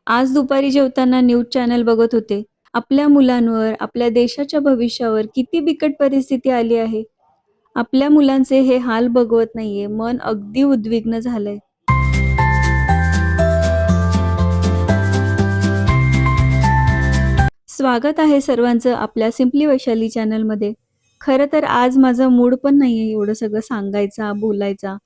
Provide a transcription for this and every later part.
आज दुपारी जेवताना न्यूज चॅनल बघत होते. आपल्या मुलांवर, आपल्या देशाच्या भविष्यावर किती बिकट परिस्थिती आली आहे. आपल्या मुलांचे हे हाल बघवत नाहीये. मन अगदी उद्विग्न झालंय. स्वागत आहे सर्वांचं आपल्या सिम्पली वैशाली चॅनलमध्ये. खरं तर आज माझा मूड पण नाहीये एवढं सगळं सांगायचा, बोलायचा.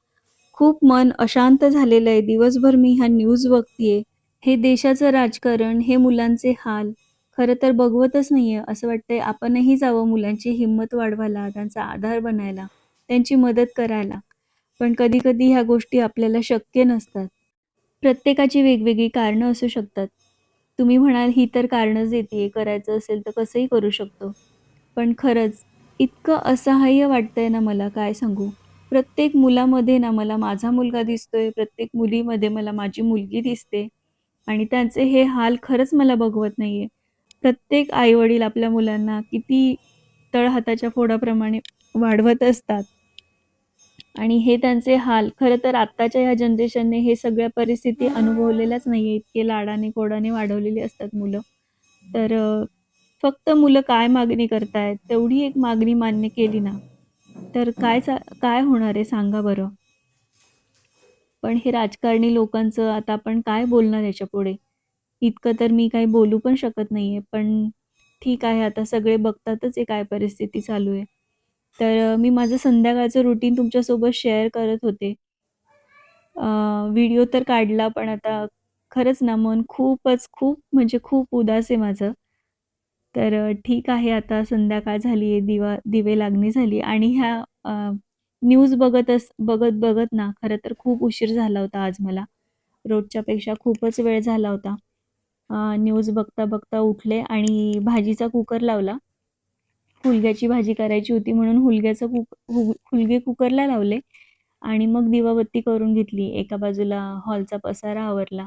खूप मन अशांत झालेलं आहे. दिवसभर मी ह्या न्यूज बघतीये. हे देशाचं राजकारण, हे मुलांचे हाल खरं तर बघवतच नाहीये. असं वाटतंय आपणही जावं मुलांची हिंमत वाढवायला, त्यांचा आधार बनायला, त्यांची मदत करायला. पण कधी-कधी ह्या गोष्टी आपल्याला शक्य नसतात. प्रत्येकाची वेगवेगळी कारणं असू शकतात. तुम्ही म्हणाल ही तर कारणंच देतीये, करायचं असेल तर कसंही करू शकतो. पण खरंच इतकं असहाय्य वाटतंय ना मला काय सांगू. प्रत्येक मुलामध्ये ना मला माझा मुलगा दिसतोय, प्रत्येक मुलीमध्ये मला माझी मुलगी दिसते आणि त्यांचे हे हाल खरंच मला बघवत नाहीये. प्रत्येक आई-वडील आपल्या मुलांना किती तळहाताच्या फोडाप्रमाणे वाढवत असतात. आणि हे त्यांचे हाल खरं तर आत्ताच्या ह्या जनरेशनने हे सगळ्या परिस्थिती अनुभवलेल्याच नाहीये. इतके लाडाने, कोडाने वाढवलेली असतात मुलं. तर फक्त मुलं काय मागणी करतायत, तेवढी एक मागणी मान्य केली ना, तर काय होणार आहे सांगा बरं? पण हे राजकारणी लोकांचं आता आपण काय बोलणार याच्यापुढे? इतकं तर मी काही बोलू पण शकत नाहीये. पण ठीक आहे, आता सगळे बघतातच आहे काय परिस्थिती चालू आहे. तर मी माझं संध्याकाळचं रुटीन तुमच्यासोबत शेअर करत होते. व्हिडिओ तर काढला, पण आता खरंच ना मन खूप म्हणजे खूप उदास आहे माझं. तर ठीक आहे, आता संध्याकाळ झाली आहे, दिवे लागणी झाली आणि ह्या न्यूज बघत ना खरं तर खूप उशीर झाला होता आज मला. रोजच्यापेक्षा खूपच वेळ झाला होता. न्यूज बघता उठले आणि भाजीचा कुकर लावला. हुलग्याची भाजी करायची होती म्हणून हुलगे कुकरला लावले आणि मग दिवाबत्ती करून घेतली. एका बाजूला हॉलचा पसारा आवरला.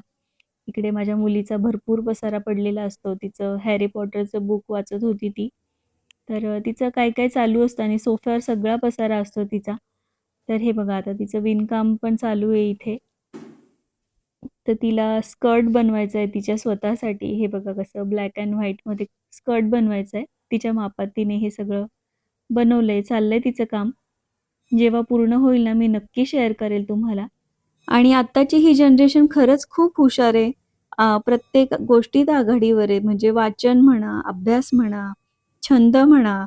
इकडे माझ्या मुलीचा भरपूर पसारा पडलेला असतो. तिचं हॅरी पॉटरचं बुक वाचत होती ती. तर तिचं काय चालू असतं आणि सोफ्यावर सगळा पसारा असतो तिचा. तर हे बघा आता तिचं विणकाम पण चालू आहे इथे. तर तिला स्कर्ट बनवायचं आहे तिच्या स्वतःसाठी. हे बघा कसं ब्लॅक अँड व्हाईटमध्ये स्कर्ट बनवायचं आहे. तिच्या मापात तिने हे सगळं बनवलंय. चाललंय तिचं काम. जेव्हा पूर्ण होईल ना, मी नक्की शेअर करेल तुम्हाला. आणि आत्ताची ही जनरेशन खरंच खूप हुशार आहे. प्रत्येक गोष्टीत आघाडीवर आहे. म्हणजे वाचन म्हणा, अभ्यास म्हणा, छंद म्हणा,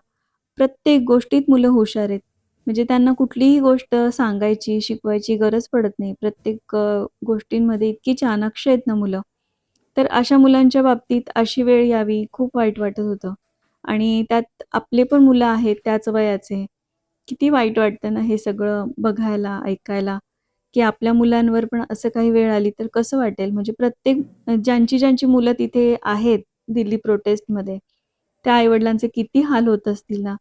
प्रत्येक गोष्टीत मुलं हुशार आहेत. म्हणजे त्यांना कुठलीही गोष्ट सांगायची, शिकवायची गरज पडत नाही. प्रत्येक गोष्टींमध्ये इतकी चाणाक्ष आहेत ना मुलं. तर अशा मुलांच्या बाबतीत अशी वेळ यावी खूप वाईट वाटत होतं. आणि त्यात आपले पण मुलं आहेत त्याच वयाचे. किती वाईट वाटतं ना हे सगळं बघायला, ऐकायला, की आपल्या मुलांवर पण असं काही वेळ आली तर कसं वाटेल? म्हणजे प्रत्येक ज्यांची मुलं तिथे आहेत दिल्ली प्रोटेस्टमध्ये, त्या आई-वडिलांचे किती हाल होत असतील ना.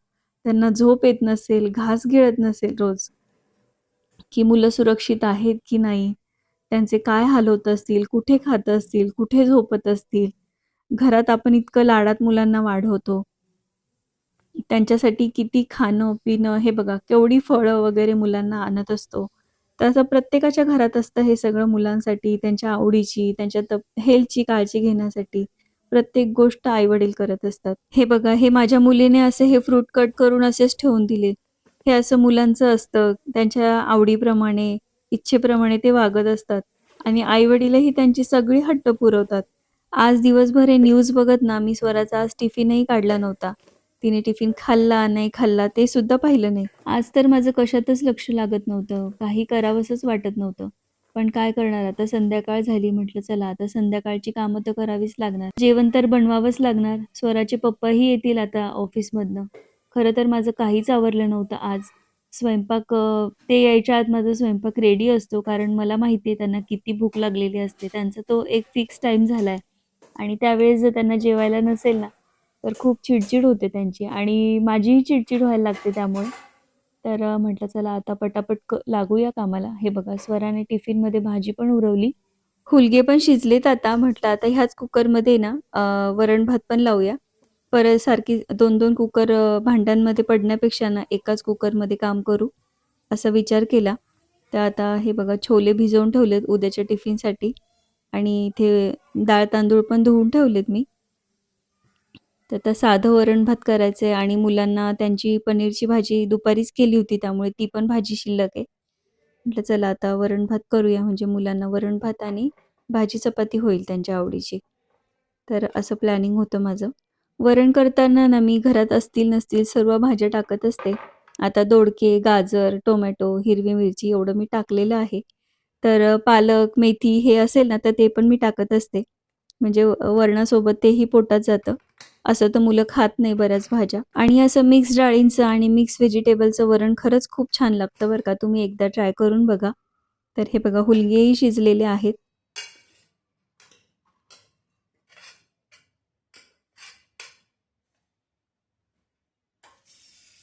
त्यांना झोप येत नसेल, घास गिळत नसेल रोज, की मुलं सुरक्षित आहेत की नाही? त्यांचे काय हाल होत असतील? कुठे खात असतील? कुठे झोपत असतील? घरात आपण इतकं लाडात मुलांना वाढवतो. त्यांच्यासाठी किती खाणं-पिणं हे बघा, केवढी फळं वगैरे मुलांना आणत असतो. तर असं प्रत्येकाच्या घरात असतं हे सगळं मुलांसाठी, त्यांच्या आवडीची, त्यांच्या हेल्थची काळजी घेण्यासाठी. प्रत्येक गोष्ट आई-वडील करत असतात. हे बघा, हे माझ्या मुलीने असे हे फ्रूट कट करून असेच ठेवून दिले. हे असं मुलांचं असतं. त्यांच्या आवडीप्रमाणे, इच्छेप्रमाणे ते वागत असतात आणि आई-वडीलही त्यांची सगळी हट्ट पुरवतात. आज दिवसभर हे न्यूज बघत ना, मी स्वराचा आज टिफिनही काढला नव्हता. तिने टिफिन खाल्ला, नाही खाल्ला ते सुद्धा पाहिलं नाही. आज तर माझं कशातच लक्ष लागत नव्हतं. काही करावंसंच वाटत नव्हतं. पण काय करणार आता संध्याकाळ झाली म्हटलं चला आता संध्याकाळची कामं तर करावीच लागणार. जेवण तर बनवावंच लागणार. स्वराचे पप्पाही येतील आता ऑफिसमधनं. खरं तर माझं काहीच आवरलं नव्हतं आज. ते यायच्या आत माझा स्वयंपाक रेडी असतो कारण मला माहिती आहे त्यांना किती भूक लागलेली असते. त्यांचा तो एक फिक्स टाईम झालाय आणि त्यावेळेस जर त्यांना जेवायला नसेल ना, तर खूप चिडचिड होते त्यांची आणि माझीही चिडचिड व्हायला लागते त्यामुळे. तर म्हटलं चला आता पटापट लागूया कामाला. हे बघा स्वराने टिफिनमध्ये भाजी पण उरवली. हुलगे पण शिजलेत आता. म्हटलं आता ह्याच कुकरमध्ये ना वरण-भात पण लावूया. परत सारखी 2-2 कुकर भांड्यांमध्ये पडण्यापेक्षा ना एकाच कुकरमध्ये काम करू, असा विचार केला. तर आता हे बघा छोले भिजवून ठेवलेत उद्याच्या टिफिनसाठी. आणि इथे डाळ तांदूळ पण धुवून ठेवलेत मी. तर आता साधं वरण-भात करायचं आहे आणि मुलांना त्यांची पनीरची भाजी दुपारीच केली होती, त्यामुळे ती पण भाजी शिल्लक आहे. म्हटलं चला आता वरण-भात करूया, म्हणजे मुलांना वरण-भात आणि भाजी चपाती होईल त्यांच्या आवडीची. तर असं प्लॅनिंग होतं माझं. वरण करताना ना मी घरात असतील नसतील सर्व भाज्या टाकत असते. आता दोडके, गाजर, टोमॅटो, हिरवी मिरची एवढं मी टाकलेलं आहे. तर पालक, मेथी हे असेल ना, तर ते पण मी टाकत असते. म्हणजे वरणासोबत तेही पोटात जातं. असं तर मुलं खात नाही बऱ्याच भाज्या आणि असं मिक्स डाळींचं आणि मिक्स व्हेजिटेबलचं वरण खरंच खूप छान लागतं बरं का. तुम्ही एकदा ट्राय करून बघा. तर हे बघा हुलगेही शिजलेले आहेत.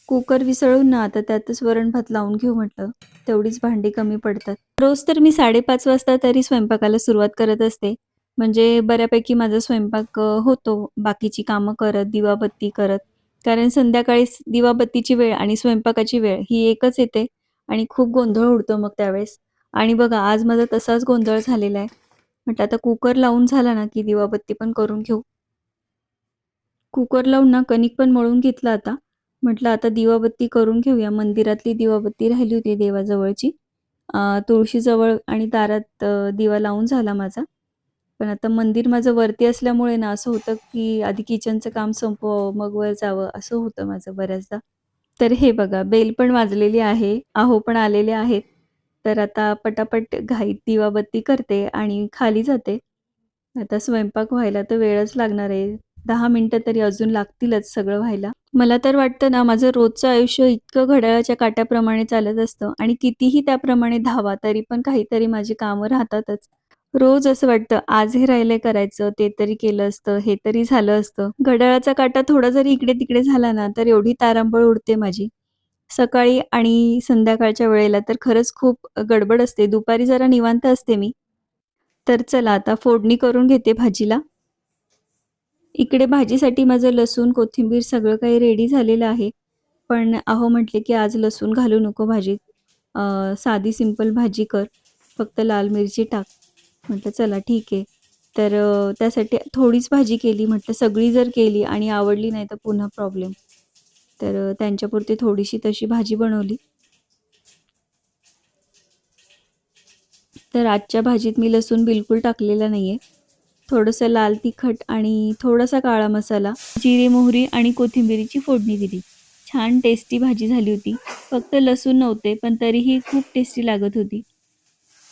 कुकर विसळून ना आता त्यातच वरण-भात लावून घेऊ म्हटलं. तेवढीच भांडी कमी पडतात. रोज तर मी 5:30 वाजता तरी स्वयंपाकाला सुरुवात करत असते. म्हणजे बऱ्यापैकी माझा स्वयंपाक होतो. बाकीची कामं करत, दिवाबत्ती करत. कारण संध्याकाळी दिवाबत्तीची वेळ आणि स्वयंपाकाची वेळ ही एकच येते आणि खूप गोंधळ उडतो मग त्यावेळेस. आणि बघा आज माझा तसाच गोंधळ झालेला आहे. म्हटलं आता कुकर लावून झाला ना, की दिवाबत्ती पण करून घेऊ. कुकर लावून ना कणिक पण मळून घेतलं आता. म्हटलं आता दिवाबत्ती करून घेऊया. मंदिरातली दिवाबत्ती राहिली होती देवाजवळची. तुळशीजवळ आणि दारात दिवा लावून झाला माझा. पण आता मंदिर माझं वरती असल्यामुळे ना असं होतं, की आधी किचनचं काम संपवावं, मग वर जावं असं होतं माझं बऱ्याचदा. तर हे बघा बेल पण वाजलेली आहे. आहो पण आलेले आहेत. तर आता पटापट घाईत दिवाबत्ती करते आणि खाली जाते. आता स्वयंपाक व्हायला तर वेळच लागणार आहे. 10 मिनिटं तरी अजून लागतीलच सगळं व्हायला. मला तर वाटतं ना, माझं रोजचं आयुष्य इतकं घड्याळाच्या काट्याप्रमाणे चालत असतं आणि कितीही त्याप्रमाणे धावा, तरी पण काहीतरी माझी कामं राहतातच. रोज असं वाटतं, आज हे राहिलंय करायचं, ते तरी केलं असतं, हे तरी झालं असतं. घड्याळाचा काटा थोडा जरी इकडे-तिकडे झाला ना, तर एवढी तारांबळ उडते माझी. सकाळी आणि संध्याकाळच्या वेळेला तर खरंच खूप गडबड असते. दुपारी जरा निवांत असते मी. तर चला आता फोडणी करून घेते भाजीला. इकडे भाजीसाठी माझं लसूण, कोथिंबीर सगळं काही रेडी झालेलं आहे. पण अहो म्हटले, की "आज लसूण घालू नको भाजीत. साधी सिंपल भाजी कर. फक्त लाल मिरची टाक." म्हटलं चला ठीक आहे. तर त्यासाठी थोडीच भाजी केली. म्हटलं सगळी जर केली आणि आवडली नाही तर पुन्हा प्रॉब्लेम. तर त्यांच्यापुरती थोडीशी तशी भाजी बनवली. तर आजच्या भाजीत मी लसूण बिलकुल टाकलेला नाहीये. थोडंसं लाल तिखट आणि थोडासा काळा मसाला, जिरे, मोहरी आणि कोथिंबिरीची फोडणी दिली. छान टेस्टी भाजी झाली होती. फक्त लसूण नव्हते, पण तरीही खूप टेस्टी लागत होती.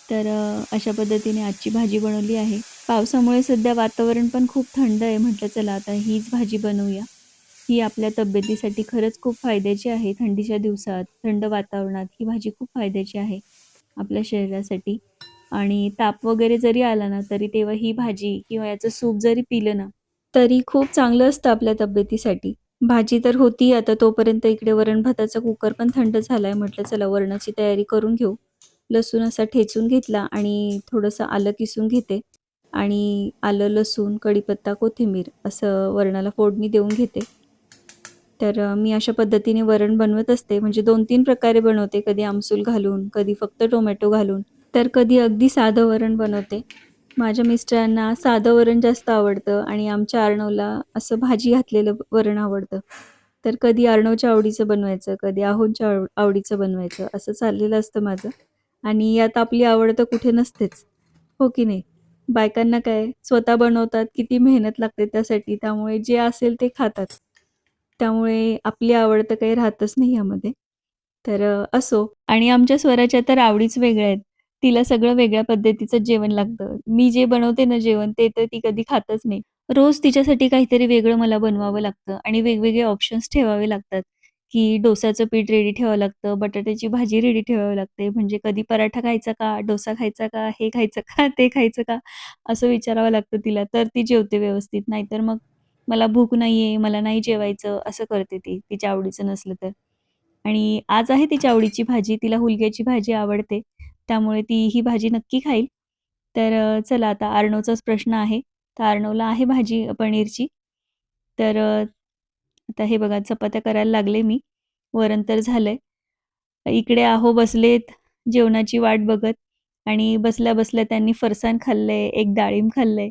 तर अशा पद्धतीने आजची भाजी बनवली आहे. पावसामुळे सध्या वातावरण पण खूप थंड आहे. म्हटलं चला आता हीच भाजी बनवूया. ही आपल्या तब्येतीसाठी खरंच खूप फायद्याची आहे. थंडीच्या दिवसात, थंड वातावरणात ही भाजी खूप फायद्याची आहे आपल्या शरीरासाठी. आणि ताप वगैरे जरी आला ना, तरी तेव्हा ही भाजी किंवा याचं सूप जरी पिलं ना, तरी खूप चांगलं असतं आपल्या तब्येतीसाठी. भाजी तर होती आता तोपर्यंत इकडे वरण-भाताचा कुकर पण थंड झालाय. म्हटलं चला वरणाची तयारी करून घेऊ. लसूण असा ठेचून घेतला आणि थोडंसं आलं किसून घेते आणि आलं, लसूण, कढीपत्ता, कोथिंबीर असं वरणाला फोडणी देऊन घेते. तर मी अशा पद्धतीने वरण बनवत असते. म्हणजे 2-3 प्रकारे बनवते. कधी आमसूल घालून, कधी फक्त टोमॅटो घालून, तर कधी अगदी साधं वरण बनवते. माझ्या मिस्टरांना साधं वरण जास्त आवडतं आणि आमच्या अर्णवला असं भाजी घातलेलं वरण आवडतं. तर कधी अर्णवच्या आवडीचं बनवायचं, कधी आहोंच्या आवडीचं बनवायचं असं चाललेलं असतं माझं. आणि यात आपली आवड तर कुठे नसतेच. हो की नाही? बायकांना काय स्वतः बनवतात, किती मेहनत लागते त्यासाठी, त्यामुळे जे असेल ते खातात. त्यामुळे आपली आवड तर काही राहतच नाही यामध्ये. तर असो आणि आमच्या स्वराच्या तर आवडीच वेगळ्या आहेत. तिला सगळं वेगळ्या पद्धतीचं जेवण लागतं. मी जे बनवते ना जेवण ते तर ती कधी खातच नाही. रोज तिच्यासाठी काहीतरी वेगळं मला बनवावं लागतं आणि वेगवेगळे ऑप्शन्स ठेवावे लागतात, की डोसाचं पीठ रेडी ठेवावं लागतं, बटाट्याची भाजी रेडी ठेवावी लागते. म्हणजे कधी पराठा खायचा का? डोसा खायचा का? हे खायचं का? ते खायचं का? असं विचारावं लागतं तिला, तर ती जेवते व्यवस्थित. नाहीतर मग मला भूक नाहीये, मला नाही जेवायचं, असं करते ती, तिच्या आवडीचं नसलं तर. आणि आज आहे तिच्या आवडीची भाजी, तिला हुलग्याची भाजी आवडते, त्यामुळे ती ही भाजी नक्की खाईल. तर चला आता अर्णवचाच प्रश्न आहे. तर अर्णवला आहे भाजी पनीरची. तर आता हे बघा चपात्या करायला लागले मी. वरण तर झालंय. इकडे आहो बसलेत जेवणाची वाट बघत आणि बसल्या-बसल्या त्यांनी फरसाण खाल्लंय, एक डाळिंब खाल्लंय.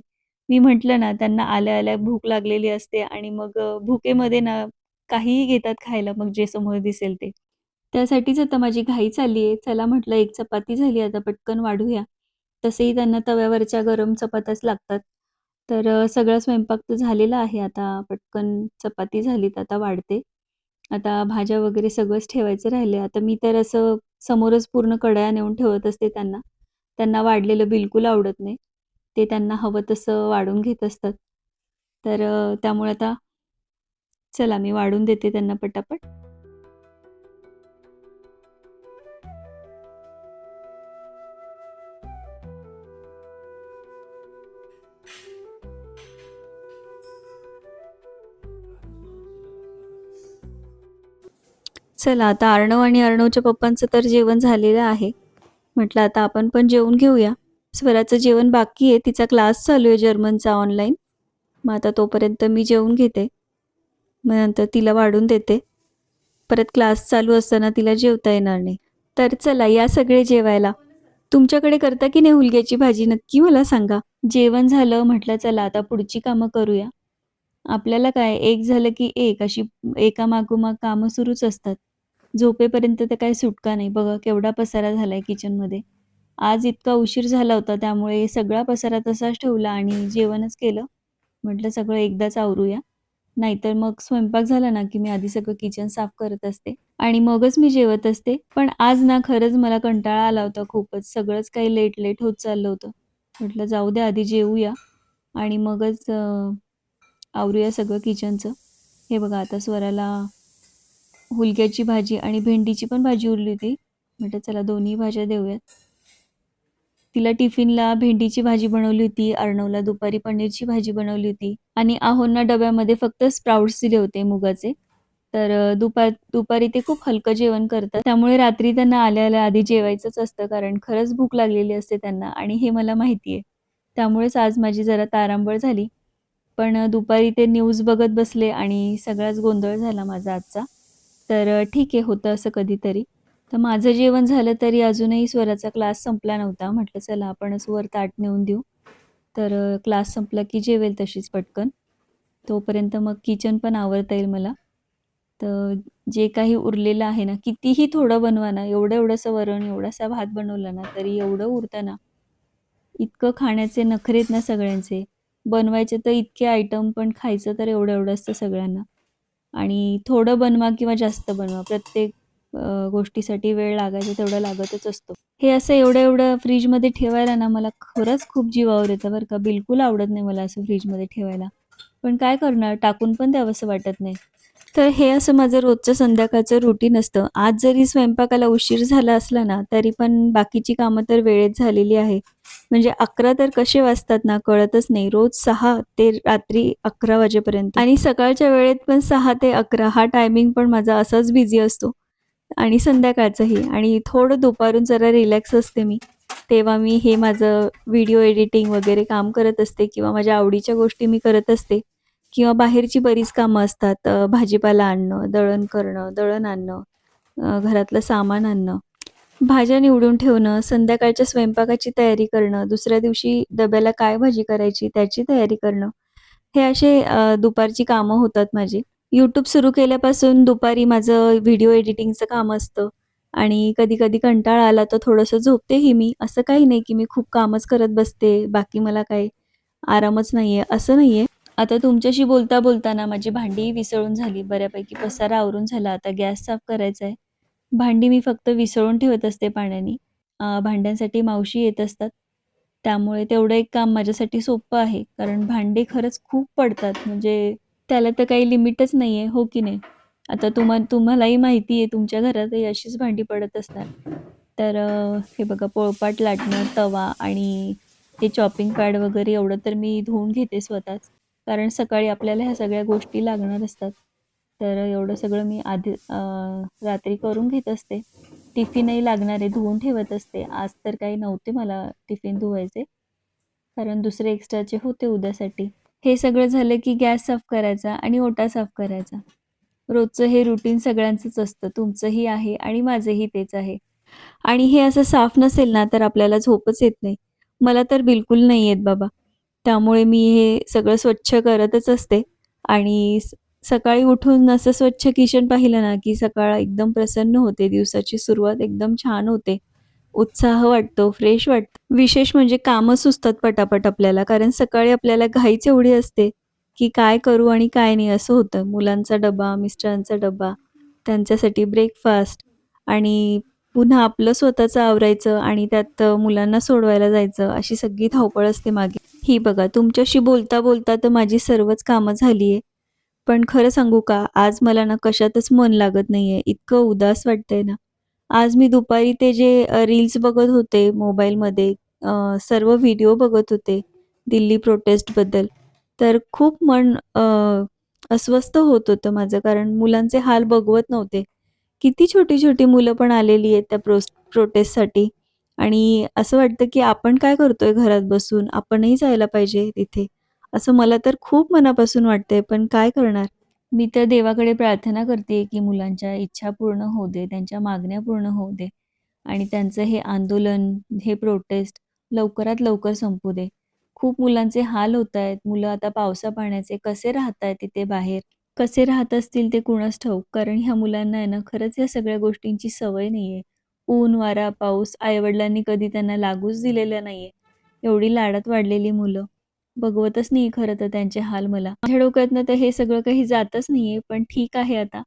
मी म्हटलं ना, त्यांना आल्या-आल्या भूक लागलेली असते आणि मग भुकेमध्ये ना काहीही घेतात खायला मग जे समोर दिसेल ते. त्यासाठीच आता माझी घाई चालली आहे. चला म्हटलं एक चपाती झाली आता पटकन वाढूया. तसेही त्यांना तव्यावरच्या गरम चपात्याच लागतात. तर सगळा स्वयंपाक तर झालेला आहे. आता पटकन चपाती झालीत, आता वाढते. आता भाज्या वगैरे सगळंच ठेवायचं राहिलंय. आता मी तर असं समोरच पूर्ण कढया नेऊन ठेवत असते त्यांना. त्यांना वाढलेलं बिलकुल आवडत नाही. ते त्यांना हवं तसं वाढून घेत असतात. तर त्यामुळे आता चला मी वाढून देते त्यांना पटापट. चला आता अर्णव आणि अर्णवच्या पप्पांचं तर जेवण झालेलं आहे. म्हटलं आता आपण पण जेवून घेऊया. स्वराचं जेवण बाकी आहे. तिचा क्लास चालू आहे जर्मनचा ऑनलाईन. मग आता तोपर्यंत मी जेवून घेते. मग नंतर तिला वाढून देते. परत क्लास चालू असताना तिला जेवता येणार नाही. तर चला या सगळे जेवायला. तुमच्याकडे करता की नाही हुलग्याची भाजी नक्की मला सांगा. जेवण झालं म्हटलं चला आता पुढची कामं करूया. आपल्याला काय एक झालं की एक अशी एकामागोमाग कामं सुरूच असतात. झोपेपर्यंत तर काही सुटका नाही. बघा केवढा पसारा झालाय किचनमध्ये. आज इतका उशीर झाला होता त्यामुळे सगळा पसारा तसाच ठेवला आणि जेवणच केलं. म्हटलं सगळं एकदाच आवरूया. नाहीतर मग स्वयंपाक झाला ना, की मी आधी सगळं किचन साफ करत असते आणि मगच मी जेवत असते. पण आज ना खरंच मला कंटाळा आला होता खूपच. सगळंच काही लेट-लेट होत चाललं होतं. म्हटलं जाऊ दे आधी जेवूया आणि मगच आवरूया सगळं किचनचं. हे बघा आता स्वराला हुलग्याची भाजी आणि भेंडीची पण भाजी उरली होती. म्हटलं चला दोन्ही भाज्या देऊयात. तिला टिफिनला भेंडीची भाजी बनवली होती, अर्णवला दुपारी पनीरची भाजी बनवली होती आणि आहोंना डब्यामध्ये फक्त स्प्राउट्स दिले होते मुगाचे. तर दुपारी ते खूप हलकं जेवण करतात. त्यामुळे रात्री त्यांना आल्या-आल्या आधी जेवायचंच असतं कारण खरंच भूक लागलेली असते त्यांना आणि हे मला माहिती आहे. त्यामुळेच आज माझी जरा तारांबळ झाली. पण दुपारी ते न्यूज बघत बसले आणि सगळाच गोंधळ झाला माझा आजचा. तर ठीक आहे होतं असं कधीतरी. तर माझं जेवण झालं तरी अजूनही स्वराचा क्लास संपला नव्हता. म्हटलं चला आपणच वर ताट नेऊन देऊ. तर क्लास संपला की जेवेल तशीच पटकन. तोपर्यंत मग किचन पण आवरता येईल मला. तर जे काही उरलेलं आहे ना, कितीही थोडं बनवा ना, एवढं-एवढंसं वरण, एवढासा भात बनवला ना, तरी एवढं उरतं ना. इतकं खाण्याचे नखरे आहेत ना सगळ्यांचे. बनवायचे तर इतके आयटम, पण खायचं तर एवढं-एवढं असतं सगळ्यांना. आणि थोडं बनवा किंवा जास्त बनवा, प्रत्येक गोष्टीसाठी वेळ लागायचा तेवढा लागतच असतो. हे असं एवढं-एवढं फ्रिजमध्ये ठेवायला ना मला खरंच खूप जीवावर येतं बरं का. बिलकुल आवडत नाही मला असं फ्रिजमध्ये ठेवायला. पण काय करणार टाकून पण द्यावंसं वाटत नाही. तर हे असं माझं रोजचं संध्याकाळचं रुटीन असतं. आज जरी स्वयंपाकाला उशीर झाला असला ना, तरी पण बाकीची कामं तर वेळेत झालेली आहे. म्हणजे 11 तर कसे वाजतात ना कळतच नाही. रोज 6 ते रात्री 11 वाजेपर्यंत आणि सकाळच्या वेळेत पण 6 ते 11 हा टायमिंग पण माझा असाच बिझी असतो आणि संध्याकाळचंही आणि थोडं दुपारून जरा रिलॅक्स असते मी. तेव्हा मी हे माझं व्हिडिओ एडिटिंग वगैरे काम करत असते किंवा माझ्या आवडीच्या गोष्टी मी करत असते किंवा बाहेरची बरीच कामं असतात. भाजीपाला आणणं, दळण करणं, दळण आणणं, घरातलं सामान आणणं. भाज्या निवडून ठेवणं, संध्याकाळच्या स्वयंपाकाची तयारी करणं, दुसऱ्या दिवशी डब्याला काय भाजी करायची त्याची तयारी करणं. हे असे दुपारची कामं होतात माझी. YouTube सुरू केल्यापासून दुपारी माझं व्हिडिओ एडिटिंगचं काम असतं आणि कधी-कधी कंटाळा आला तर थोडंसं झोपतेही मी. असं काही नाही की मी खूप कामच करत बसते, बाकी मला काही आरामच नाहीये, असं नाहीये. आता तुमच्याशी बोलता-बोलता ना माझी भांडीही विसळून झाली. बऱ्यापैकी पसारा आवरून झाला. आता गॅस साफ करायचा आहे. भांडी मी फक्त विसळून ठेवत असते पाण्याने. भांड्यांसाठी मावशी येत असतात. त्यामुळे तेवढं एक काम माझ्यासाठी सोपं आहे. कारण भांडे खरंच खूप पडतात. म्हणजे त्याला तर काही लिमिटच नाहीये, हो की नाही? आता तुम्हालाही माहिती आहे तुमच्या घरातही अशीच भांडी पडत असणार. तर हे बघा पोळपाट लाटणं, तवा आणि ते चॉपिंग पॅड वगैरे एवढं तर मी धुवून घेते स्वतःच. कारण सकाळी आपल्याला ह्या सगळ्या गोष्टी लागणार असतात. तर एवढं सगळं मी आधी रात्री करून घेत असते. टिफिनही लागणारे धुवून ठेवत असते. आज तर काही नव्हते मला टिफिन धुवायचे. कारण दुसरे एक्स्ट्राचे होते उद्यासाठी. हे सगळं झालं की गॅस साफ करायचा आणि ओटा साफ करायचा. रोजचं हे रुटीन सगळ्यांचंच असतं. तुमचंही आहे आणि माझंही तेच आहे. आणि हे असं साफ नसेल ना, तर आपल्याला झोपच येत नाही. मला तर बिलकुल नाही येत बाबा. त्यामुळे मी हे सगळं स्वच्छ करतच असते आणि सकाळी उठून असं स्वच्छ किचन पाहिलं ना, की सकाळ एकदम प्रसन्न होते. दिवसाची सुरुवात एकदम छान होते. उत्साह वाटतो, फ्रेश वाटतं. विशेष म्हणजे कामं सुचतात पटापट आपल्याला. कारण सकाळी आपल्याला घाईच एवढी असते, की काय करू आणि काय नाही असं होतं. मुलांचा डबा, मिस्टरांचा डबा, त्यांच्यासाठी ब्रेकफास्ट आणि पुन्हा आपलं स्वतःचं आवरायचं आणि त्यात मुलांना सोडवायला जायचं, अशी सगळी धावपळ असते मागे. ही बघा तुमच्याशी बोलता-बोलता तर माझी सर्वच कामं झाली आहे. पण खरं सांगू का, आज मला ना कशातच मन लागत नाहीये. इतकं उदास वाटतंय ना. आज मी दुपारी ते जे रील्स बघत होते मोबाईलमध्ये, सर्व व्हिडिओ बघत होते दिल्ली प्रोटेस्टबद्दल. तर खूप मन अस्वस्थ होत होतं माझं, कारण मुलांचे हाल बघवत नव्हते. किती छोटी-छोटी मुलं पण आलेली आहेत त्या प्रोटेस्टसाठी आणि असं वाटतं, की आपण काय करतोय घरात बसून? आपणही जायला पाहिजे तिथे. असं मला तर खूप मनापासून वाटतंय, पण काय करणार? मी तर देवाकडे प्रार्थना करते, की मुलांच्या इच्छा पूर्ण होऊ दे, त्यांच्या मागण्या पूर्ण होऊ दे आणि त्यांचं हे आंदोलन, हे प्रोटेस्ट लवकरात लवकर संपू दे. खूप मुलांचे हाल होतायत. मुलं आता पावसा-पाण्याचे कसे राहतायत तिथे बाहेर? कसे राहत असतील ते कुणास ठाऊक. कारण ह्या मुलांना आहे ना, खरंच या सगळ्या गोष्टींची सवय नाहीये. ऊन, वारा, पाऊस आई-वडिलांनी कधी त्यांना लागूच दिलेला नाहीये. एवढी लाडात वाढलेली मुलं. बघवतच नाही खरं तर त्यांचे हाल मला. माझ्या डोक्यातनं तर हे सगळं काही जातच नाहीये, पण ठीक आहे आता.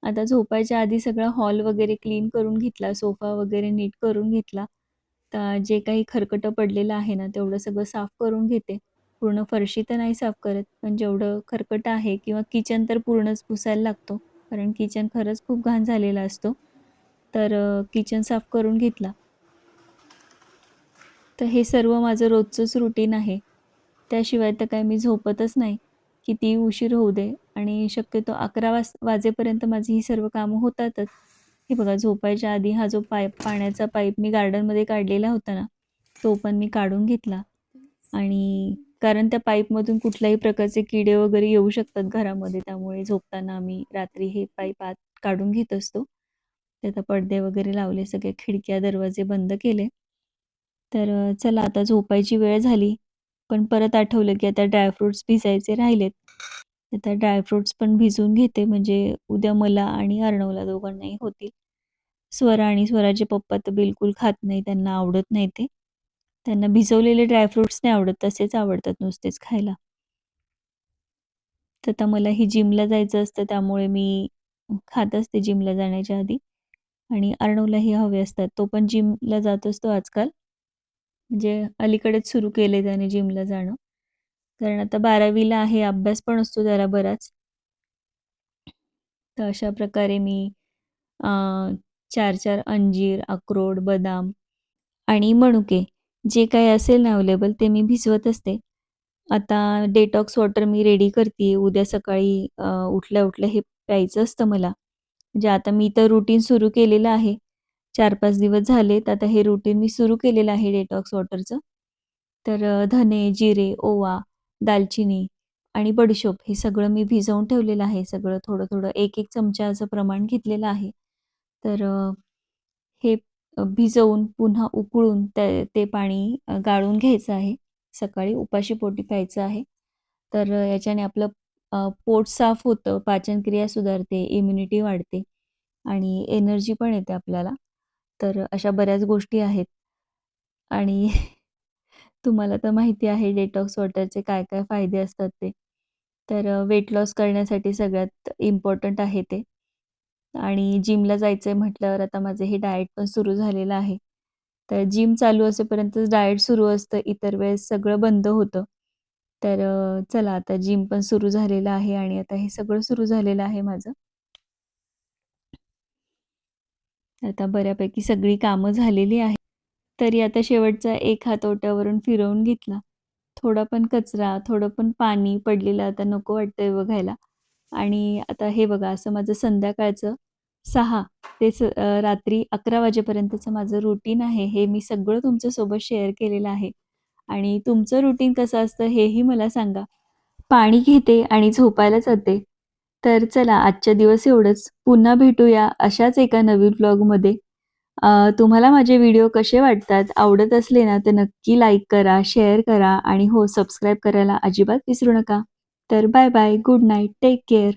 आता झोपायच्या आधी सगळा हॉल वगैरे क्लीन करून घेतला, सोफा वगैरे नीट करून घेतला. तर जे काही खरकटं पडलेलं आहे ना, तेवढं सगळं साफ करून घेते. पूर्ण फरशी तर नाही साफ करत, पण जेवढं खरकटं आहे किंवा किचन तर पूर्णच पुसायला लागतो. कारण किचन खरंच खूप घाण झालेला असतो. तर किचन साफ करून घेतला. तर हे सर्व माझं रोजचंच रुटीन आहे. त्याशिवाय तर काय मी झोपतच नाही. कितीही उशीर होऊ दे आणि शक्यतो 11 वाजेपर्यंत माझी ही सर्व कामं होतातच. हे बघा झोपायच्या आधी हा जो पाण्याचा पाईप मी गार्डनमध्ये काढलेला होता ना, तो पण मी काढून घेतला आणि कारण त्या पाईपमधून कुठल्याही प्रकारचे किडे वगैरे येऊ शकतात घरामध्ये. त्यामुळे झोपताना आम्ही रात्री हे पाईप आत काढून घेत असतो. ते आता पडदे वगैरे लावले, सगळे खिडक्या, दरवाजे बंद केले. तर चला आता झोपायची वेळ झाली. पण परत आठवलं, की आता ड्रायफ्रुट्स भिजायचे राहिलेत. आता ड्रायफ्रुट्स पण भिजवून घेते म्हणजे उद्या मला आणि अर्णवला दोघांनाही होतील. स्वरा आणि स्वराचे पप्पा तर बिलकुल खात नाही, त्यांना आवडत नाही ते. त्यांना भिजवलेले ड्रायफ्रुट्स नाही आवडत, तसेच आवडतात नुसतेच खायला. तर आता मलाही जिमला जायचं असतं त्यामुळे मी खात असते जिमला जाण्याच्या आधी आणि अर्णवलाही हवे असतात. तो पण जिमला जात असतो आजकाल. म्हणजे अलीकडेच सुरू केले त्याने जिमला जाणं. कारण आता 12वीला आहे, अभ्यास पण असतो त्याला बराच. तर अशा प्रकारे मी अ, 4-4 अंजीर, अक्रोड, बदाम आणि मनुके जे काही असेल ना अवेलेबल ते मी भिजवत असते. आता डेटॉक्स वॉटर मी रेडी करतीये. उद्या सकाळी उठल्या-उठल्या हे प्यायचं असतं मला. म्हणजे आता मी तर रुटीन सुरू केलेलं आहे. 4-5 दिवस झालेत. आता हे रुटीन मी सुरू केलेलं आहे डेटॉक्स वॉटरचं. तर धने, जिरे, ओवा, दालचिनी आणि बडिशोप हे सगळं मी भिजवून ठेवलेलं आहे. सगळं थोडं-थोडं 1-1 चमचा असं प्रमाण घेतलेलं आहे. तर हे भिजवून पुन्हा उकळून ते पाणी गाळून घ्यायचं आहे. सकाळी उपाशीपोटी प्यायचं आहे. तर याच्याने आपलं पोट साफ होतं, पाचनक्रिया सुधारते, इम्युनिटी वाढते आणि एनर्जी पण येते आपल्याला. तर अशा बऱ्याच गोष्टी आहेत आणि तुम्हाला तर माहिती आहे डेटॉक्स वॉटरचे काय-काय फायदे असतात ते. तर वेट लॉस करण्यासाठी सगळ्यात इम्पोर्टंट आहे ते. आणि जिमला जायचंय म्हटल्यावर आता माझं हे डाएट पण सुरू झालेलं आहे. तर जिम चालू असेपर्यंतच डाएट सुरू असतं, इतर वेळेस सगळं बंद होतं. तर चला आता जिम पण सुरू झालेलं आहे आणि आता हे सगळं सुरू झालेलं आहे माझं. आता बऱ्यापैकी सगळी कामं झालेली आहेत. तरी आता शेवटचा एक हात ओट्यावरून फिरवून घेतला. थोडा पण कचरा, थोडं पण पाणी पडलेलं आता नको वाटतंय बघायला. आणि आता हे बघा असं माझं संध्याकाळचं 6 ते रात्री 11 वाजेपर्यंतचं माझं रुटीन आहे. हे मी सगळं तुमच्यासोबत शेअर केलेलं आहे. आणि तुमचं रुटीन कसं असतं हेही मला सांगा. पाणी घेते आणि झोपायला जाते. तर चला आजच्या दिवस एवढंच. पुन्हा भेटूया अशाच एका नवीन व्लॉगमध्ये. तुम्हाला माझे व्हिडिओ कसे वाटतात? आवडत असले ना, तर नक्की लाईक करा, शेअर करा आणि हो, सबस्क्राईब करायला अजिबात विसरू नका. तर bye bye. Good night. Take care.